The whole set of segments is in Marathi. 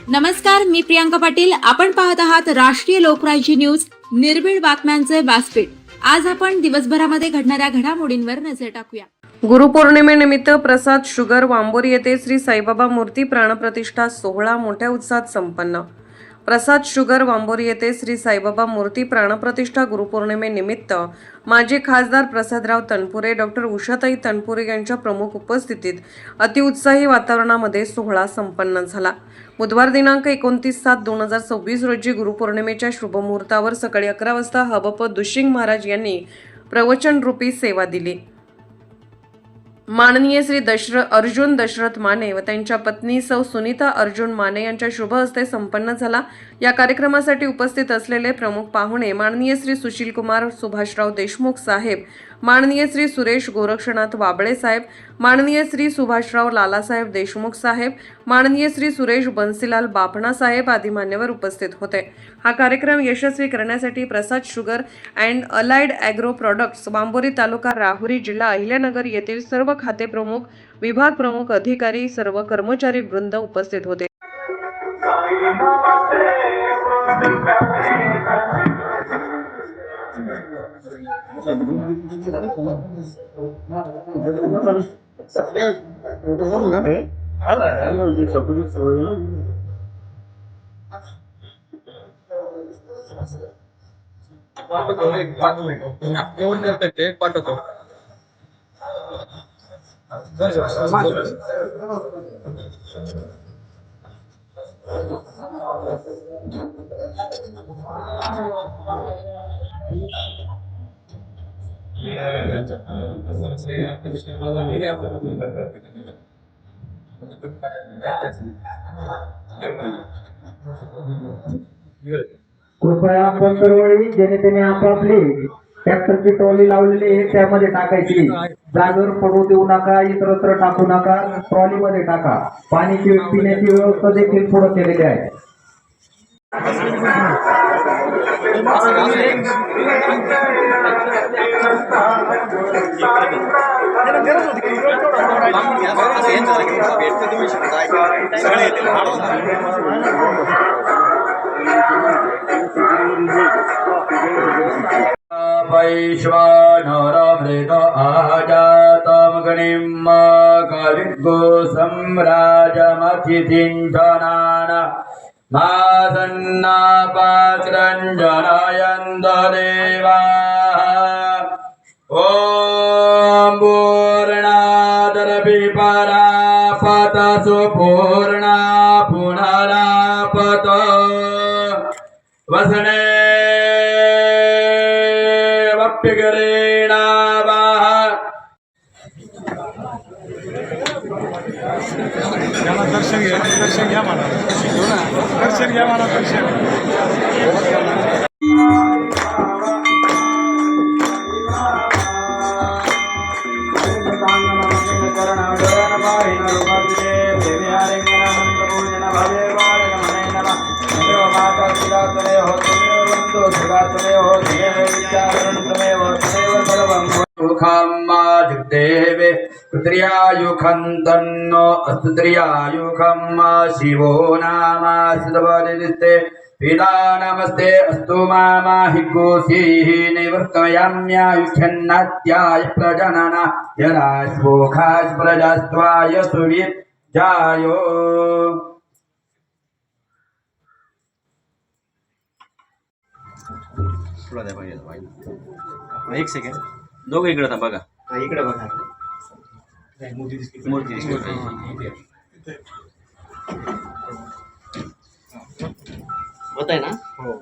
नमस्कार, मी प्रियांका पाटील. आपण पाहत आहात राष्ट्रीय लोकराज्य न्यूज, निर्भीड बातम्यांचे व्यासपीठ. आज आपण दिवसभरामध्ये घडणाऱ्या घडामोडींवर नजर टाकूया. गुरुपौर्णिमेनिमित्त प्रसाद शुगर वांबोरी येथे श्री साईबाबा मूर्ती प्राणप्रतिष्ठा सोहळा मोठ्या उत्साहात संपन्न. प्रसाद शुगर वांबोरी येथे श्री साईबाबा मूर्ती प्राणप्रतिष्ठा गुरुपौर्णिमेनिमित्त माजी खासदार प्रसादराव तनपुरे, डॉक्टर उषाताई तनपुरे यांच्या प्रमुख उपस्थितीत अतिउत्साही वातावरणामध्ये सोहळा संपन्न झाला. बुधवार दिनांक 29/7/2026 रोजी गुरुपौर्णिमेच्या शुभमुहूर्तावर सकाळी 11 वाजता हबप दुशिंग महाराज यांनी प्रवचन रूपी सेवा दिली. माननीय श्री अर्जुन दशरथ माने व त्यांच्या पत्नी सौ सुनीता अर्जुन माने यांच्या शुभ हस्ते संपन्न झाला. या कार्यक्रमासाठी उपस्थित असलेले प्रमुख पाहुणे माननीय श्री सुशील कुमार सुभाषराव देशमुख साहेब, माननीय श्री सुरेश गोरक्षनाथ वाबळे साहेब, माननीय श्री सुभाषराव लालासाहेब देशमुख साहेब, माननीय श्री सुरेश बन्सीलाल बापणा साहेब आदी मान्यवर उपस्थित होते. हा कार्यक्रम यशस्वी करण्यासाठी Prasad sugar and allied agro products, Wambori taluka Rahuri, जिल्हा अहिल्यानगर येथील सर्व खाते प्रमुख, विभाग प्रमुख, अधिकारी, सर्व कर्मचारी वृंद उपस्थित होते. पाठवतो. कृपया पंतरवळी जनतेने आपापली ट्रॅक्टरची ट्रॉली लावलेली आहे त्यामध्ये टाकायची. जागेवर पडू देऊ नका, इतरत्र टाकू नका, ट्रॉलीमध्ये टाका. पाण्याची पिण्याची व्यवस्था देखील पुढे केलेली आहे. वैश्वानरमृत आजातं गणिं कविर्गो सम्राजमतिथिञ्जनान मासन्नापात्रञ्जनयन्त देवाः. ॐ पूर्णादरविपरापत सुपूर्णा पुनरापत वसने दर्शन घ्या मला दर्शन. देवे पुत्र्यायुखं तन्नो अस्तु त्र्यायुखं शिवो नामास्ते पिता नमस्ते अस्तु मामाहि कोशीः निवर्तयाम्यायुष्यन्नात्याय प्रजनना यदाश्वोखाश प्रजास्त्वाय सुविद्यायो. एक सेकंड, दोघं इकडे था बघा. इकडे बघा, मूर्ती होत आहे ना. हो.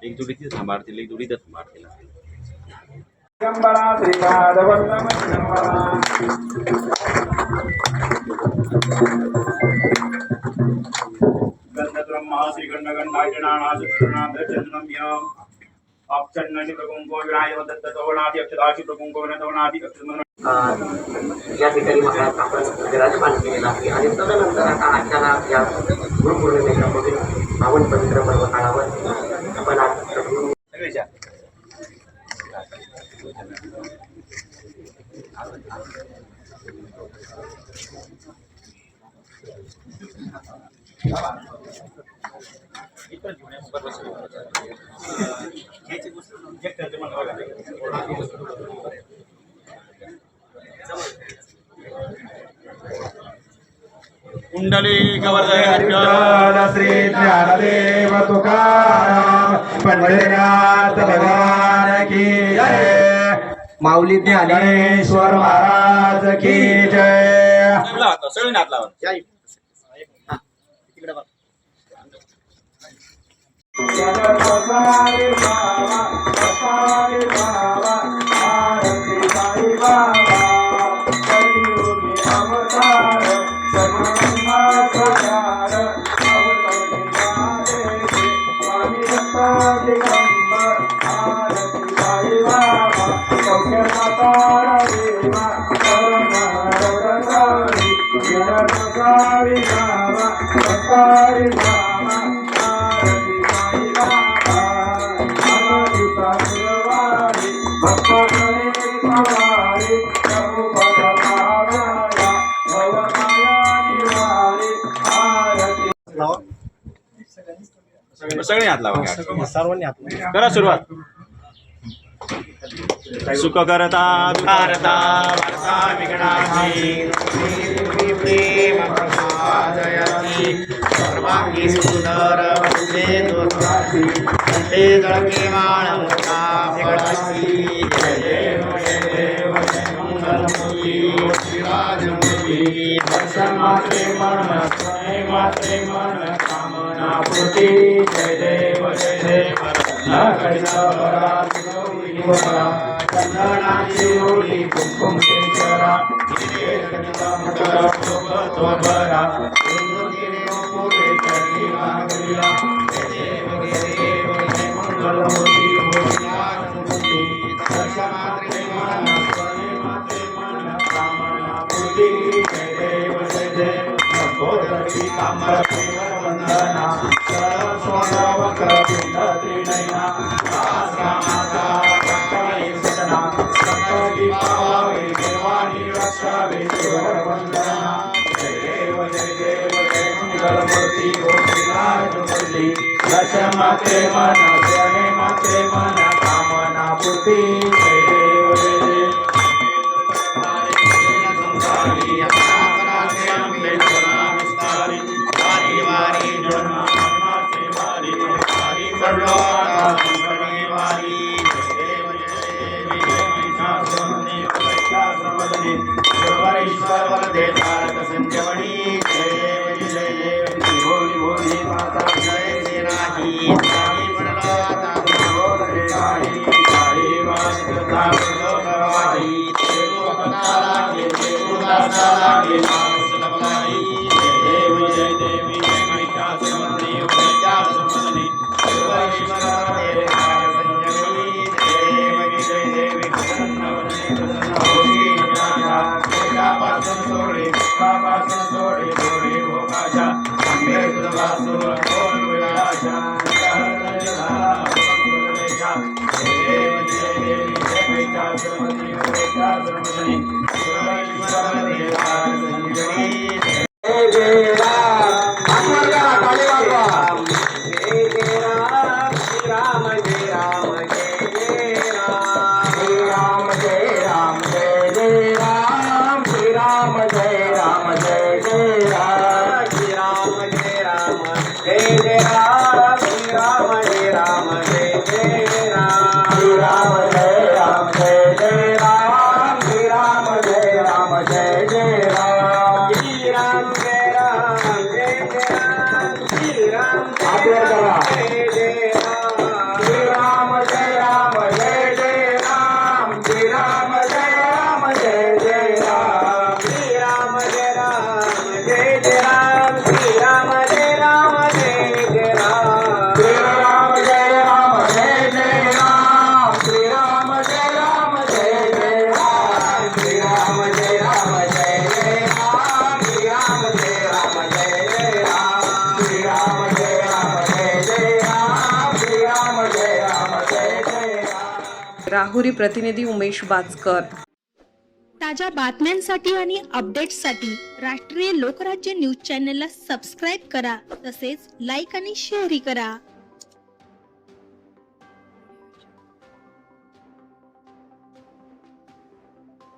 एक जोडी तिथे थांबाडतील, एक जोडी तिथे थांबाडतील. या ठिकाणी मला आपण विराजमान केलेला आहे आणि तदनंतर आता आजच्या या गुरुपौर्णिमेच्या पावन पवित्र पर्व काळावर आपण आज कुंडली गवर्धन विठ्ठल श्री ज्ञानदेव तुकाराम पंढरीनाथ भगवान की जय माऊली ज्ञानेश्वर महाराज की जय सगळी हात लावा सगळे हात लावा सर्वांनी हात करा सुरुवात सुख करता दुःखहर्ता वार्ता विघ्नाची प्रेम प्रसादयती सर्वांगी सुंदर वंदे दुर्गाची वंदे जळके माळ मुक्ता फेकडाची जय देव जय मंगलमूर्ती श्रीराजमूर्ती दर्शन मात्रे मन कामना पूर्ती जय देव चंदनाची ओळी कुंकुम केशरा वंदना वक्र पिंड त्रिनयना मात्रे मन स्वने मात्रे मन कामना पूर्ती जय देव राहुरी प्रतिनिधी उमेश बाचकर. ताज्या बातम्यांसाठी आणि अपडेट्ससाठी राष्ट्रीय लोकराज्य न्यूज चॅनलला सबस्क्राईब करा, तसेच लाईक आणि शेअरही करा.